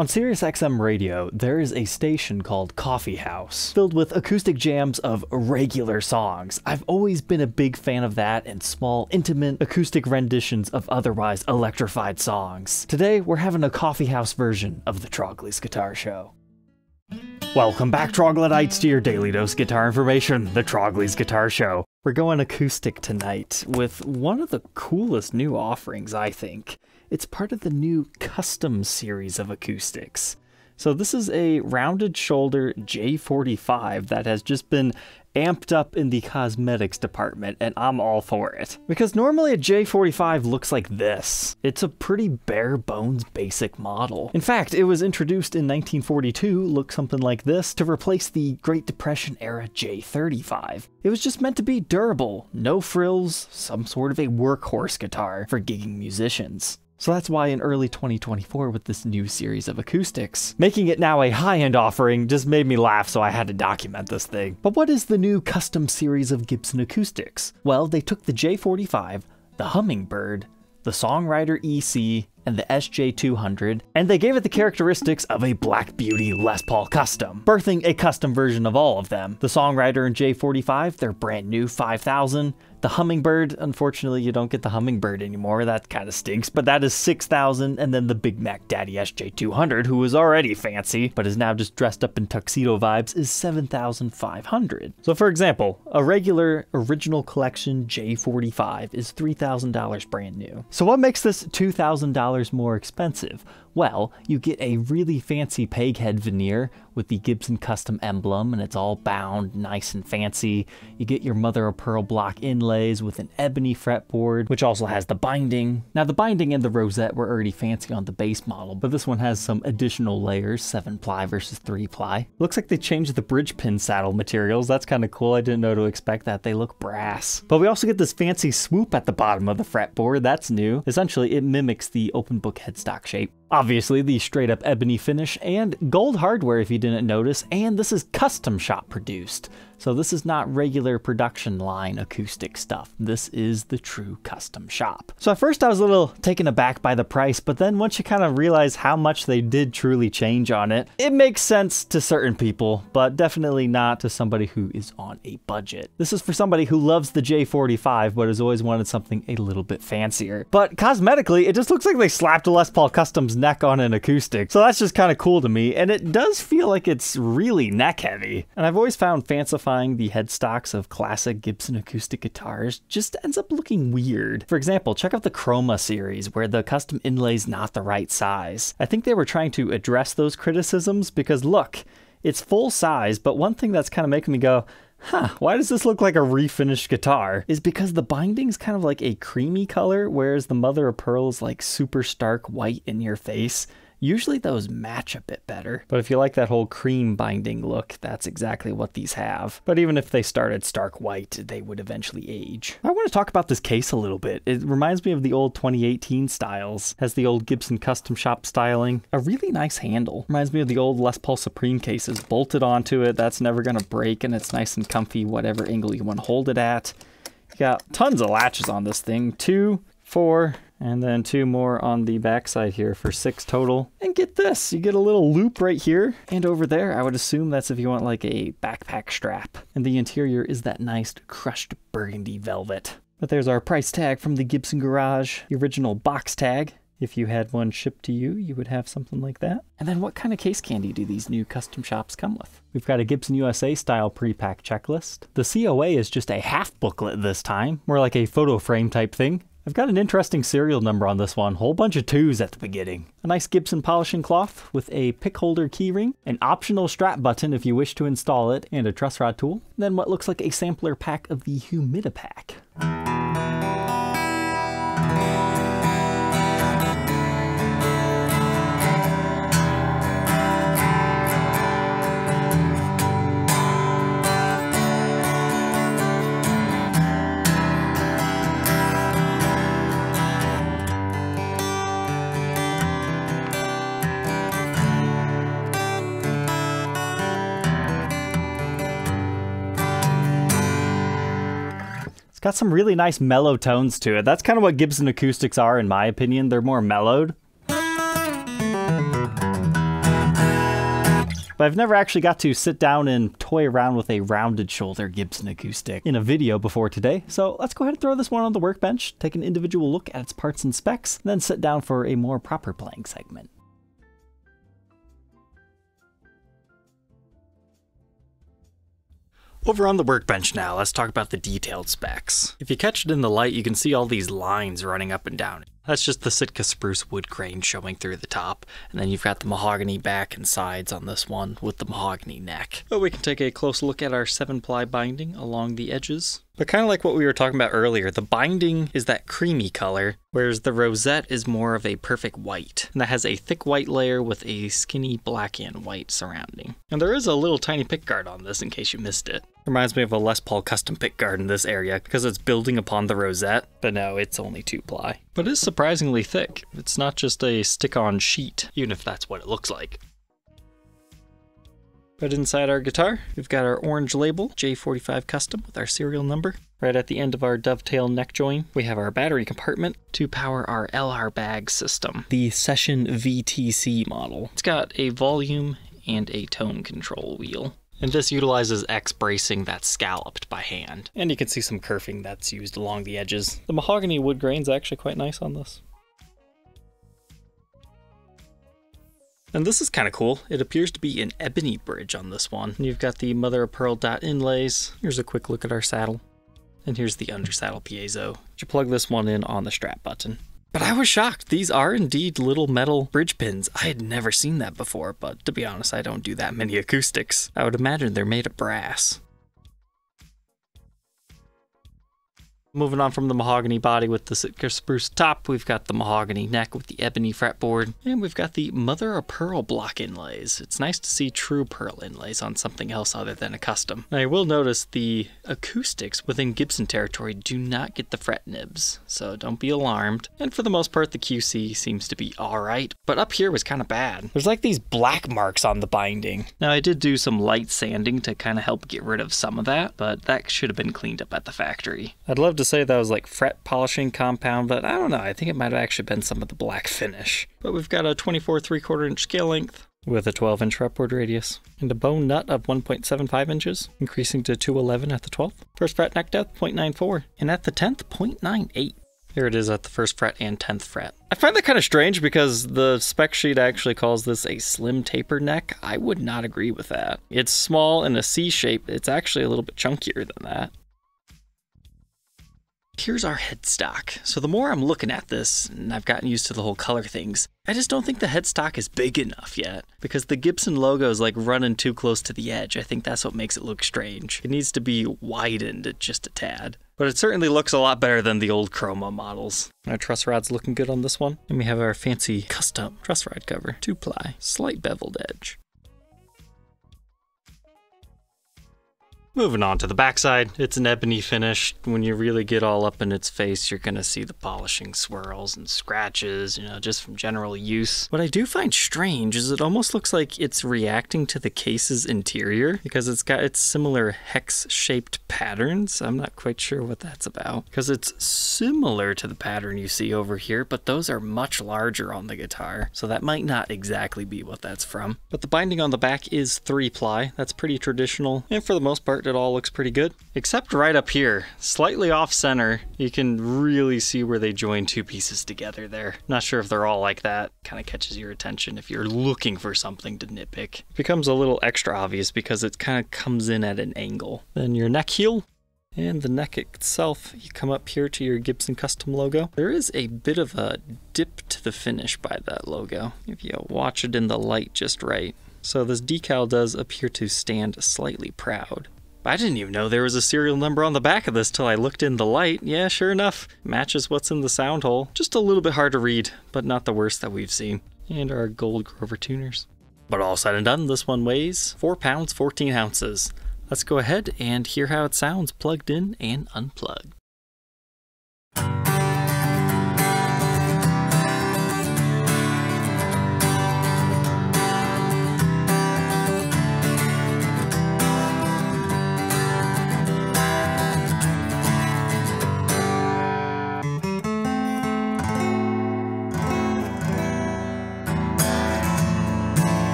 On Sirius XM radio, there is a station called Coffee House, filled with acoustic jams of regular songs. I've always been a big fan of that and small, intimate, acoustic renditions of otherwise electrified songs. Today, we're having a Coffee House version of the Trogly's Guitar Show. Welcome back, Troglodytes, to your daily dose guitar information, the Trogly's Guitar Show. We're going acoustic tonight with one of the coolest new offerings, I think. It's part of the new custom series of acoustics. So this is a rounded shoulder J45 that has just been amped up in the cosmetics department, and I'm all for it. Because normally a J45 looks like this. It's a pretty bare bones basic model. In fact, it was introduced in 1942, looked something like this, to replace the Great Depression era J35. It was just meant to be durable, no frills, some sort of a workhorse guitar for gigging musicians. So that's why in early 2024 with this new series of acoustics. Making it now a high-end offering just made me laugh, so I had to document this thing. But what is the new custom series of Gibson acoustics? Well, they took the J45, the Hummingbird, the Songwriter EC, and the SJ200, and they gave it the characteristics of a Black Beauty Les Paul Custom, birthing a custom version of all of them. The Songwriter and J45, they're brand new 5,000. The Hummingbird, unfortunately you don't get the Hummingbird anymore, that kind of stinks, but that is 6,000, and then the Big Mac Daddy SJ200, who was already fancy, but is now just dressed up in tuxedo vibes, is 7,500. So for example, a regular original collection J45 is $3,000 brand new. So what makes this $2,000 more expensive? Well, you get a really fancy peg head veneer with the Gibson Custom emblem, and it's all bound nice and fancy. You get your mother of pearl block inlays with an ebony fretboard, which also has the binding. Now the binding and the rosette were already fancy on the base model, but this one has some additional layers, 7-ply versus 3-ply. Looks like they changed the bridge pin saddle materials. That's kind of cool. I didn't know to expect that. They look brass. But we also get this fancy swoop at the bottom of the fretboard. That's new. Essentially, it mimics the open book headstock shape. Obviously, the straight up ebony finish and gold hardware if you didn't notice, and this is custom shop produced. So this is not regular production line acoustic stuff. This is the true custom shop. So at first I was a little taken aback by the price, but then once you kind of realize how much they did truly change on it, it makes sense to certain people, but definitely not to somebody who is on a budget. This is for somebody who loves the J45, but has always wanted something a little bit fancier. But cosmetically, it just looks like they slapped a Les Paul Custom's neck on an acoustic. So that's just kind of cool to me, and it does feel like it's really neck heavy. And I've always found fancifying the headstocks of classic Gibson acoustic guitars just ends up looking weird. For example, check out the Chroma series where the custom inlay's not the right size. I think they were trying to address those criticisms because look, it's full size, but one thing that's kind of making me go, huh, why does this look like a refinished guitar? Is because the binding's kind of like a creamy color, whereas the mother of pearl is like super stark white in your face. Usually those match a bit better, but if you like that whole cream binding look, that's exactly what these have. But even if they started stark white, they would eventually age. I want to talk about this case a little bit. It reminds me of the old 2018 styles. Has the old Gibson Custom Shop styling. A really nice handle. Reminds me of the old Les Paul Supreme cases. Bolted onto it, that's never gonna break, and it's nice and comfy whatever angle you want to hold it at. You got tons of latches on this thing. 2, 4, and then 2 more on the backside here for 6 total. And get this, you get a little loop right here. And over there, I would assume that's if you want like a backpack strap. And the interior is that nice crushed burgundy velvet. But there's our price tag from the Gibson Garage, the original box tag. If you had one shipped to you, you would have something like that. And then what kind of case candy do these new custom shops come with? We've got a Gibson USA style pre-pack checklist. The COA is just a half booklet this time, more like a photo frame type thing. I've got an interesting serial number on this one, whole bunch of 2s at the beginning. A nice Gibson polishing cloth with a pick holder keyring, an optional strap button if you wish to install it, and a truss rod tool. And then what looks like a sampler pack of the Humidipack. It's got some really nice mellow tones to it. That's kind of what Gibson acoustics are in my opinion. They're more mellowed. but I've never actually got to sit down and toy around with a rounded shoulder Gibson acoustic in a video before today, so let's go ahead and throw this one on the workbench, take an individual look at its parts and specs, and then sit down for a more proper playing segment. Over on the workbench now, let's talk about the detailed specs. If you catch it in the light, you can see all these lines running up and down. That's just the Sitka spruce wood grain showing through the top, and then you've got the mahogany back and sides on this one with the mahogany neck. But we can take a close look at our 7-ply binding along the edges. But kind of like what we were talking about earlier, the binding is that creamy color, whereas the rosette is more of a perfect white. And that has a thick white layer with a skinny black and white surrounding. And there is a little tiny pickguard on this in case you missed it. Reminds me of a Les Paul custom pickguard in this area because it's building upon the rosette, but no, it's only 2-ply. But it's surprisingly thick. It's not just a stick-on sheet, even if that's what it looks like. But inside our guitar, we've got our orange label, J45 Custom, with our serial number. Right at the end of our dovetail neck joint, we have our battery compartment to power our LR bag system, the Session VTC model. It's got a volume and a tone control wheel. And this utilizes X bracing that's scalloped by hand. And you can see some kerfing that's used along the edges. The mahogany wood grain's actually quite nice on this. And this is kind of cool. It appears to be an ebony bridge on this one. And you've got the mother of pearl dot inlays. Here's a quick look at our saddle. And here's the undersaddle piezo. You plug this one in on the strap button. But I was shocked. These are indeed little metal bridge pins. I had never seen that before, but to be honest, I don't do that many acoustics. I would imagine they're made of brass. Moving on from the mahogany body with the Sitka spruce top, we've got the mahogany neck with the ebony fretboard, and we've got the mother of pearl block inlays. It's nice to see true pearl inlays on something else other than a custom. Now, I will notice the acoustics within Gibson territory do not get the fret nibs, so don't be alarmed. And for the most part, the QC seems to be alright, but up here was kind of bad. There's like these black marks on the binding. Now, I did do some light sanding to kind of help get rid of some of that, but that should have been cleaned up at the factory. I'd love to say that was like fret polishing compound, but I don't know. I think it might have actually been some of the black finish. But we've got a 24 3/4 inch scale length with a 12-inch fretboard radius and a bone nut of 1.75 inches, increasing to 211 at the 12th. First fret neck depth 0.94, and at the 10th 0.98. Here it is at the first fret and 10th fret. I find that kind of strange because the spec sheet actually calls this a slim taper neck. I would not agree with that. It's small in a C shape. It's actually a little bit chunkier than that. Here's our headstock. So the more I'm looking at this, and I've gotten used to the whole color things, I just don't think the headstock is big enough yet, because the Gibson logo is like running too close to the edge. I think that's what makes it look strange. It needs to be widened just a tad. But it certainly looks a lot better than the old Chroma models. Our truss rod's looking good on this one. And we have our fancy custom truss rod cover, 2-ply, slight beveled edge. Moving on to the backside, it's an ebony finish. When you really get all up in its face, you're gonna see the polishing swirls and scratches, just from general use. What I do find strange is it almost looks like it's reacting to the case's interior because it's got its similar hex-shaped patterns. I'm not quite sure what that's about because it's similar to the pattern you see over here, but those are much larger on the guitar, so that might not exactly be what that's from. But the binding on the back is 3-ply. That's pretty traditional, and for the most part, it all looks pretty good, except right up here, slightly off center. You can really see where they join two pieces together there. Not sure if they're all like that. Kind of catches your attention if you're looking for something to nitpick. It becomes a little extra obvious because it kind of comes in at an angle. Then your neck heel and the neck itself, you come up here to your Gibson Custom logo. There is a bit of a dip to the finish by that logo, if you watch it in the light just right. So this decal does appear to stand slightly proud. I didn't even know there was a serial number on the back of this till I looked in the light. Yeah, sure enough, matches what's in the sound hole. Just a little bit hard to read, but not the worst that we've seen. And our gold Grover tuners. But all said and done, this one weighs 4 pounds, 14 ounces. Let's go ahead and hear how it sounds plugged in and unplugged.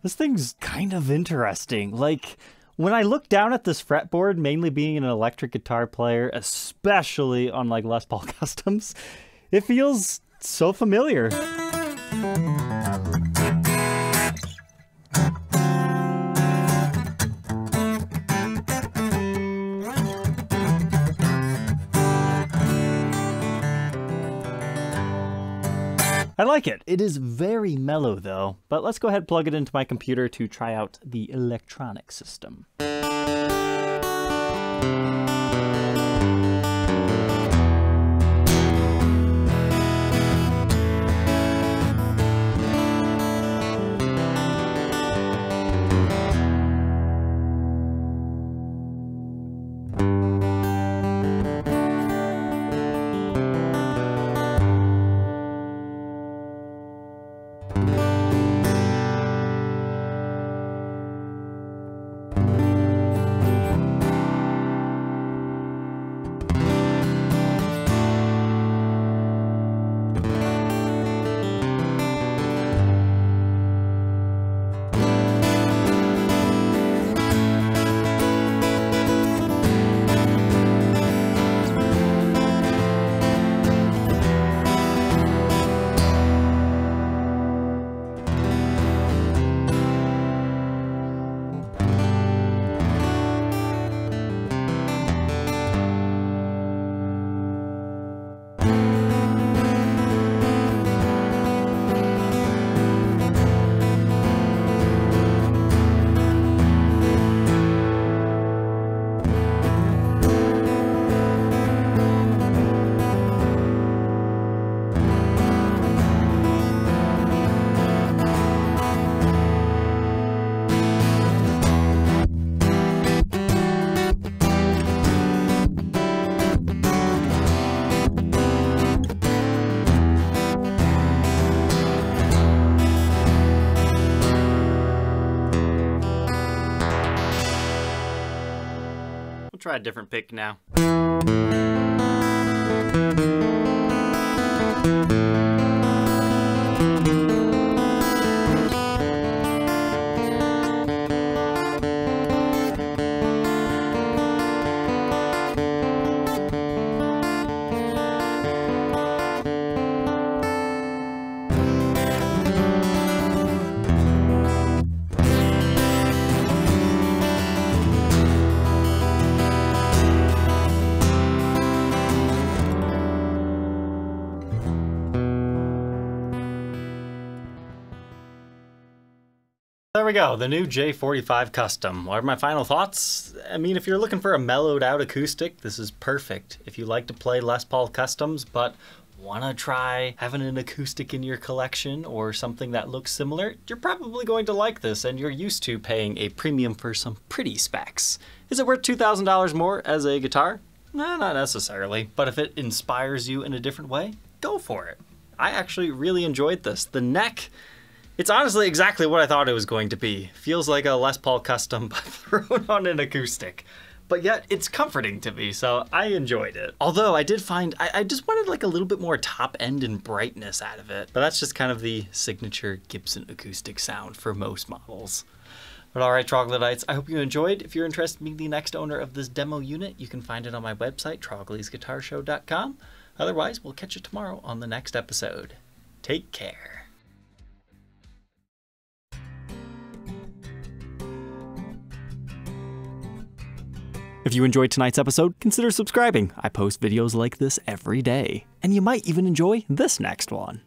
This thing's kind of interesting. Like, when I look down at this fretboard, mainly being an electric guitar player, especially on like Les Paul Customs, it feels so familiar. I like it. It is very mellow though, but let's go ahead and plug it into my computer to try out the electronic system. Try a different pick now. There we go, the new J45 Custom. What are my final thoughts? I mean, if you're looking for a mellowed out acoustic, this is perfect. If you like to play Les Paul Customs, but wanna try having an acoustic in your collection or something that looks similar, you're probably going to like this, and you're used to paying a premium for some pretty specs. Is it worth $2,000 more as a guitar? No, not necessarily, but if it inspires you in a different way, go for it. I actually really enjoyed this. The neck, it's honestly exactly what I thought it was going to be. Feels like a Les Paul Custom, but thrown on an acoustic. But yet, it's comforting to me, so I enjoyed it. Although, I did find, I just wanted like a little bit more top end and brightness out of it. But that's just kind of the signature Gibson acoustic sound for most models. But alright, Troglodytes, I hope you enjoyed. If you're interested in being the next owner of this demo unit, you can find it on my website, troglysguitarshow.com. Otherwise, we'll catch you tomorrow on the next episode. Take care. If you enjoyed tonight's episode, consider subscribing. I post videos like this every day. And you might even enjoy this next one.